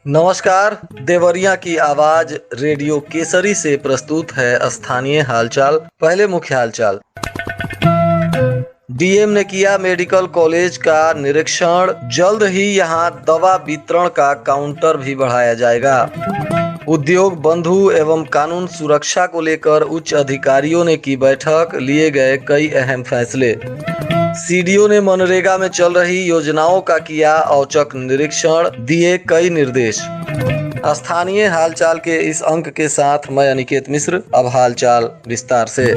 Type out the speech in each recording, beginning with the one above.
नमस्कार। देवरिया की आवाज रेडियो केसरी से प्रस्तुत है स्थानीय हालचाल। पहले मुख्य हालचाल। डीएम ने किया मेडिकल कॉलेज का निरीक्षण। जल्द ही यहां दवा वितरण का काउंटर भी बढ़ाया जाएगा। उद्योग बंधु एवं कानून सुरक्षा को लेकर उच्च अधिकारियों ने की बैठक, लिए गए कई अहम फैसले। सीडीओ ने मनरेगा में चल रही योजनाओं का किया औचक निरीक्षण, दिए कई निर्देश। स्थानीय हालचाल के इस अंक के साथ मैं अनिकेत मिश्र। अब हालचाल विस्तार से।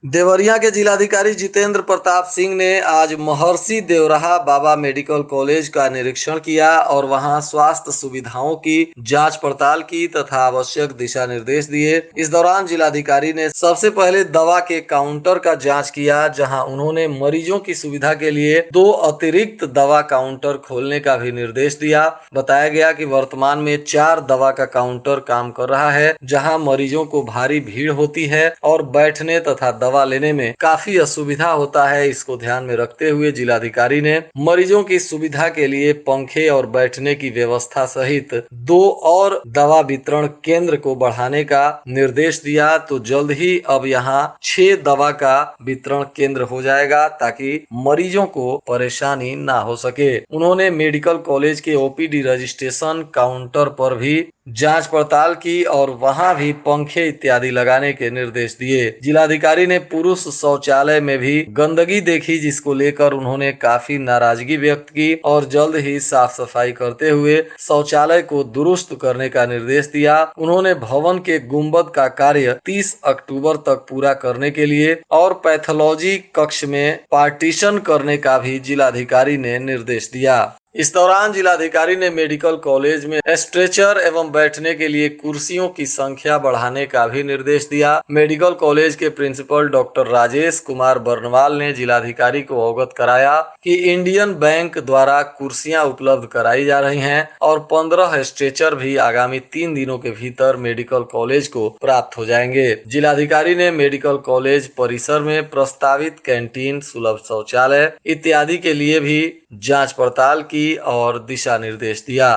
देवरिया के जिलाधिकारी जितेंद्र प्रताप सिंह ने आज महर्षि देवराहा बाबा मेडिकल कॉलेज का निरीक्षण किया और वहां स्वास्थ्य सुविधाओं की जांच पड़ताल की तथा आवश्यक दिशा निर्देश दिए। इस दौरान जिलाधिकारी ने सबसे पहले दवा के काउंटर का जांच किया, जहां उन्होंने मरीजों की सुविधा के लिए 2 अतिरिक्त दवा काउंटर खोलने का भी निर्देश दिया। बताया गया कि वर्तमान में 4 दवा का काउंटर काम कर रहा है, जहां मरीजों को भारी भीड़ होती है और बैठने तथा दवा लेने में काफी असुविधा होता है। इसको ध्यान में रखते हुए जिलाधिकारी ने मरीजों की सुविधा के लिए पंखे और बैठने की व्यवस्था सहित 2 और दवा वितरण केंद्र को बढ़ाने का निर्देश दिया। तो जल्द ही अब यहाँ 6 दवा का वितरण केंद्र हो जाएगा, ताकि मरीजों को परेशानी ना हो सके। उन्होंने मेडिकल कॉलेज के ओपीडी रजिस्ट्रेशन काउंटर पर भी जांच पड़ताल की और वहां भी पंखे इत्यादि लगाने के निर्देश दिए। जिलाधिकारी ने पुरुष शौचालय में भी गंदगी देखी, जिसको लेकर उन्होंने काफी नाराजगी व्यक्त की और जल्द ही साफ सफाई करते हुए शौचालय को दुरुस्त करने का निर्देश दिया। उन्होंने भवन के गुंबद का कार्य 30 अक्टूबर तक पूरा करने के लिए और पैथोलॉजी कक्ष में पार्टीशन करने का भी जिलाधिकारी ने निर्देश दिया। इस दौरान जिलाधिकारी ने मेडिकल कॉलेज में स्ट्रेचर एवं बैठने के लिए कुर्सियों की संख्या बढ़ाने का भी निर्देश दिया। मेडिकल कॉलेज के प्रिंसिपल डॉक्टर राजेश कुमार बर्नवाल ने जिलाधिकारी को अवगत कराया कि इंडियन बैंक द्वारा कुर्सियां उपलब्ध कराई जा रही हैं और 15 स्ट्रेचर भी आगामी 3 दिनों के भीतर मेडिकल कॉलेज को प्राप्त हो जाएंगे। जिलाधिकारी ने मेडिकल कॉलेज परिसर में प्रस्तावित कैंटीन, सुलभ शौचालय इत्यादि के लिए भी जांच पड़ताल की और दिशा निर्देश दिया।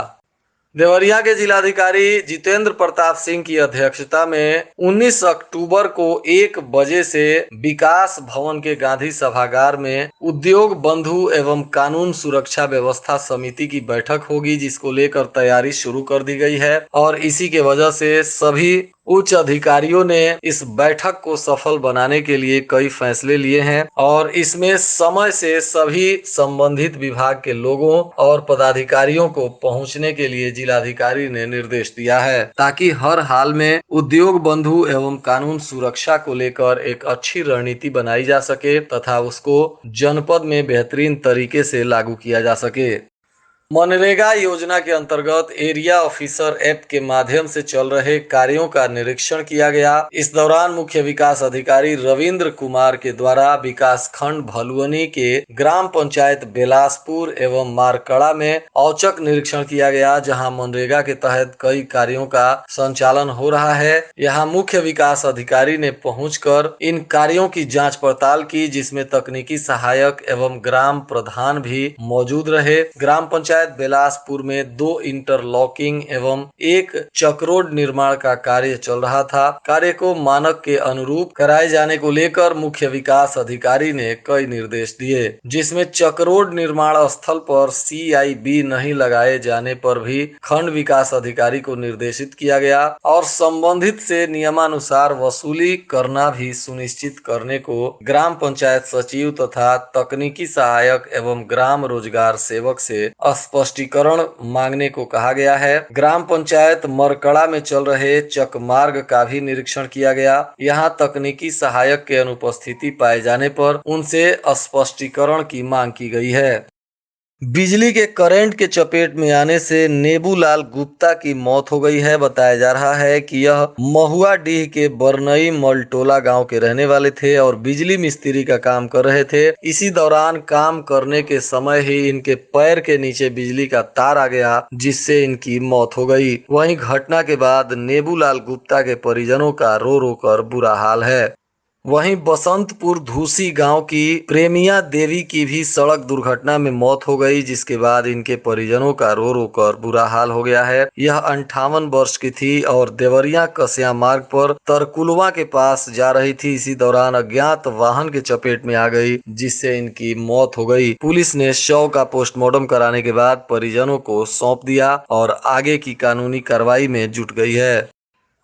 देवरिया के जिलाधिकारी जितेंद्र प्रताप सिंह की अध्यक्षता में 19 अक्टूबर को 1 बजे से विकास भवन के गांधी सभागार में उद्योग बंधु एवं कानून सुरक्षा व्यवस्था समिति की बैठक होगी, जिसको लेकर तैयारी शुरू कर दी गई है और इसी के वजह से सभी उच्च अधिकारियों ने इस बैठक को सफल बनाने के लिए कई फैसले लिए हैं और इसमें समय से सभी संबंधित विभाग के लोगों और पदाधिकारियों को पहुंचने के लिए जिलाधिकारी ने निर्देश दिया है, ताकि हर हाल में उद्योग बंधु एवं कानून सुरक्षा को लेकर एक अच्छी रणनीति बनाई जा सके तथा उसको जनपद में बेहतरीन तरीके से लागू किया जा सके। मनरेगा योजना के अंतर्गत एरिया ऑफिसर ऐप के माध्यम से चल रहे कार्यों का निरीक्षण किया गया। इस दौरान मुख्य विकास अधिकारी रविंद्र कुमार के द्वारा विकास खंड भलुअनी के ग्राम पंचायत बेलासपुर एवं मारकड़ा में औचक निरीक्षण किया गया, जहां मनरेगा के तहत कई कार्यों का संचालन हो रहा है। यहां मुख्य विकास अधिकारी ने पहुंचकर इन कार्यों की जाँच पड़ताल की, जिसमें तकनीकी सहायक एवं ग्राम प्रधान भी मौजूद रहे। ग्राम पंचायत बेलासपुर में 2 इंटरलॉकिंग एवं 1 चक्रोड निर्माण का कार्य चल रहा था। कार्य को मानक के अनुरूप कराए जाने को लेकर मुख्य विकास अधिकारी ने कई निर्देश दिए, जिसमें चक्रोड निर्माण स्थल पर CIB नहीं लगाए जाने पर भी खंड विकास अधिकारी को निर्देशित किया गया और संबंधित से नियमानुसार वसूली करना भी सुनिश्चित करने को ग्राम पंचायत सचिव तथा तकनीकी सहायक एवं ग्राम रोजगार सेवक से स्पष्टीकरण मांगने को कहा गया है। ग्राम पंचायत मरकड़ा में चल रहे चक मार्ग का भी निरीक्षण किया गया। यहां तकनीकी सहायक के अनुपस्थिति पाए जाने पर उनसे स्पष्टीकरण की मांग की गई है। बिजली के करंट के चपेट में आने से नेबूलाल गुप्ता की मौत हो गई है। बताया जा रहा है कि यह महुआडीह के बरनई मलटोला गांव के रहने वाले थे और बिजली मिस्त्री का काम कर रहे थे। इसी दौरान काम करने के समय ही इनके पैर के नीचे बिजली का तार आ गया, जिससे इनकी मौत हो गई। वहीं घटना के बाद नेबूलाल गुप्ता के परिजनों का रो रो कर बुरा हाल है। वहीं बसंतपुर धूसी गांव की प्रेमिया देवी की भी सड़क दुर्घटना में मौत हो गई, जिसके बाद इनके परिजनों का रो रो कर बुरा हाल हो गया है। यह 58 वर्ष की थी और देवरिया कस्या मार्ग पर तरकुलवा के पास जा रही थी। इसी दौरान अज्ञात वाहन के चपेट में आ गई, जिससे इनकी मौत हो गई। पुलिस ने शव का पोस्टमार्टम कराने के बाद परिजनों को सौंप दिया और आगे की कानूनी कार्रवाई में जुट गई है।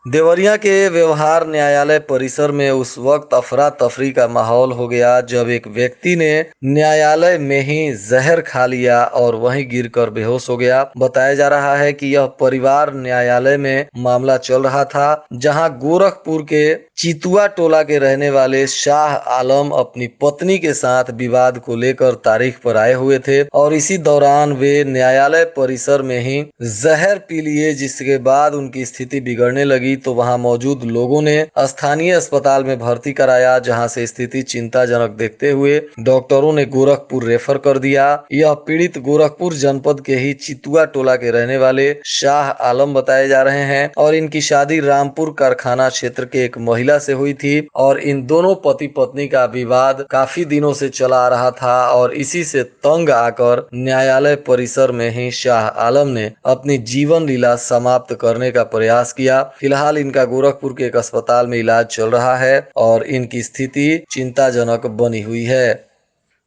देवरिया के व्यवहार न्यायालय परिसर में उस वक्त अफरा तफरी का माहौल हो गया जब एक व्यक्ति ने न्यायालय में ही जहर खा लिया और वहीं गिरकर बेहोश हो गया। बताया जा रहा है कि यह परिवार न्यायालय में मामला चल रहा था, जहां गोरखपुर के चितुआ टोला के रहने वाले शाह आलम अपनी पत्नी के साथ विवाद को लेकर तारीख पर आए हुए थे और इसी दौरान वे न्यायालय परिसर में ही जहर पी लिए, जिसके बाद उनकी स्थिति बिगड़ने लगी तो वहां मौजूद लोगों ने स्थानीय अस्पताल में भर्ती कराया, जहां से स्थिति चिंताजनक देखते हुए डॉक्टरों ने गोरखपुर रेफर कर दिया। यह पीड़ित गोरखपुर जनपद के ही चितुआ टोला के रहने वाले शाह आलम बताए जा रहे हैं और इनकी शादी रामपुर कारखाना क्षेत्र के एक महिला से हुई थी और इन दोनों पति पत्नी का विवाद काफी दिनों से चला आ रहा था और इसी से तंग आकर न्यायालय परिसर में ही शाह आलम ने अपनी जीवन लीला समाप्त करने का प्रयास किया। फिलहाल इनका गोरखपुर के एक अस्पताल में इलाज चल रहा है और इनकी स्थिति चिंताजनक बनी हुई है।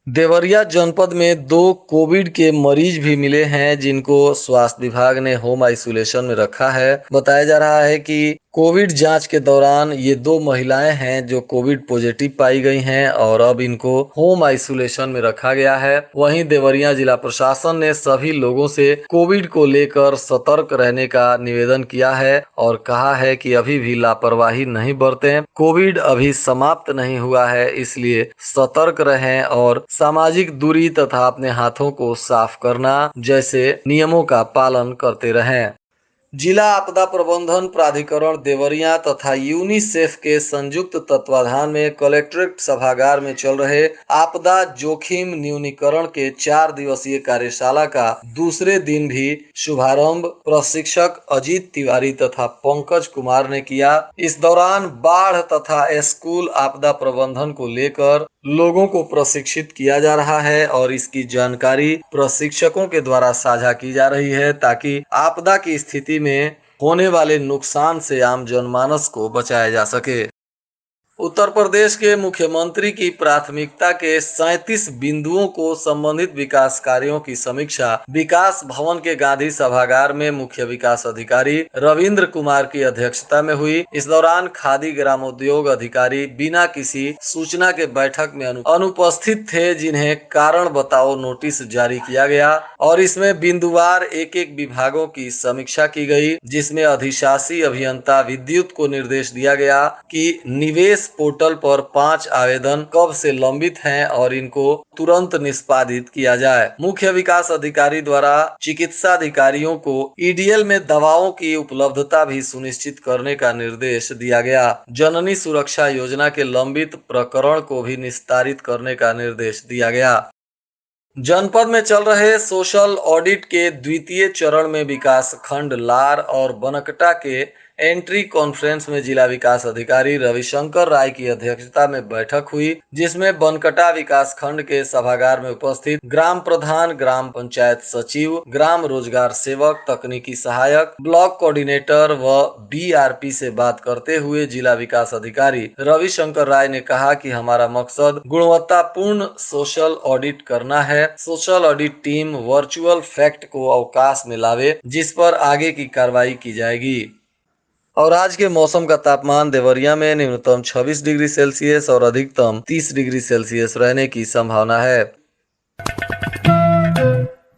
देवरिया जनपद में 2 कोविड के मरीज भी मिले हैं, जिनको स्वास्थ्य विभाग ने होम आइसोलेशन में रखा है। बताया जा रहा है कि कोविड जांच के दौरान ये 2 महिलाएं हैं जो कोविड पॉजिटिव पाई गई हैं और अब इनको होम आइसोलेशन में रखा गया है। वहीं देवरिया जिला प्रशासन ने सभी लोगों से कोविड को लेकर सतर्क रहने का निवेदन किया है और कहा है कि अभी भी लापरवाही नहीं बरतें। कोविड अभी समाप्त नहीं हुआ है, इसलिए सतर्क रहें और सामाजिक दूरी तथा अपने हाथों को साफ करना जैसे नियमों का पालन करते रहें। जिला आपदा प्रबंधन प्राधिकरण देवरिया तथा यूनिसेफ के संयुक्त तत्वाधान में कलेक्ट्रेट सभागार में चल रहे आपदा जोखिम न्यूनीकरण के 4 दिवसीय कार्यशाला का दूसरे दिन भी शुभारंभ प्रशिक्षक अजीत तिवारी तथा पंकज कुमार ने किया। इस दौरान बाढ़ तथा स्कूल आपदा प्रबंधन को लेकर लोगों को प्रशिक्षित किया जा रहा है और इसकी जानकारी प्रशिक्षकों के द्वारा साझा की जा रही है ताकि आपदा की स्थिति में होने वाले नुकसान से आम जनमानस को बचाया जा सके। उत्तर प्रदेश के मुख्यमंत्री की प्राथमिकता के 37 बिंदुओं को संबंधित विकास कार्यों की समीक्षा विकास भवन के गांधी सभागार में मुख्य विकास अधिकारी रविंद्र कुमार की अध्यक्षता में हुई। इस दौरान खादी ग्रामोद्योग अधिकारी बिना किसी सूचना के बैठक में अनुपस्थित थे, जिन्हें कारण बताओ नोटिस जारी किया गया और इसमें बिंदुवार एक एक विभागों की समीक्षा की गई, जिसमें अधिशासी अभियंता विद्युत को निर्देश दिया गया कि निवेश पोर्टल पर 5 आवेदन कब से लंबित हैं और इनको तुरंत निष्पादित किया जाए। मुख्य विकास अधिकारी द्वारा चिकित्सा अधिकारियों को ईडीएल में दवाओं की उपलब्धता भी सुनिश्चित करने का निर्देश दिया गया। जननी सुरक्षा योजना के लंबित प्रकरण को भी निस्तारित करने का निर्देश दिया गया। जनपद में चल रहे सोशल ऑडिट के द्वितीय चरण में विकास खंड लार और बनकटा के एंट्री कॉन्फ्रेंस में जिला विकास अधिकारी रविशंकर राय की अध्यक्षता में बैठक हुई, जिसमें बनकटा विकास खंड के सभागार में उपस्थित ग्राम प्रधान, ग्राम पंचायत सचिव, ग्राम रोजगार सेवक, तकनीकी सहायक, ब्लॉक कोऑर्डिनेटर व बीआरपी से बात करते हुए जिला विकास अधिकारी रविशंकर राय ने कहा कि हमारा मकसद गुणवत्तापूर्ण सोशल ऑडिट करना है। Social audit team virtual fact को अवकाश में लावे, जिस पर आगे की कार्रवाई की जाएगी। और आज के मौसम का तापमान देवरिया में न्यूनतम 26 डिग्री सेल्सियस और अधिकतम 30 डिग्री सेल्सियस रहने की संभावना है।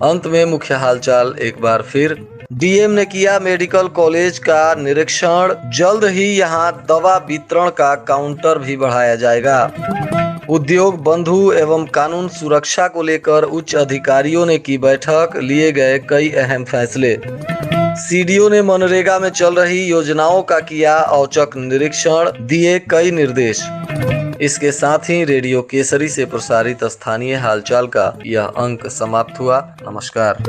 अंत में मुख्य हालचाल एक बार फिर। डीएम ने किया मेडिकल कॉलेज का निरीक्षण, जल्द ही यहां दवा वितरण का काउंटर भी बढ़ाया जाएगा। उद्योग बंधु एवं कानून सुरक्षा को लेकर उच्च अधिकारियों ने की बैठक, लिए गए कई अहम फैसले। सीडीओ ने मनरेगा में चल रही योजनाओं का किया औचक निरीक्षण, दिए कई निर्देश। इसके साथ ही रेडियो केसरी से प्रसारित स्थानीय हालचाल का यह अंक समाप्त हुआ। नमस्कार।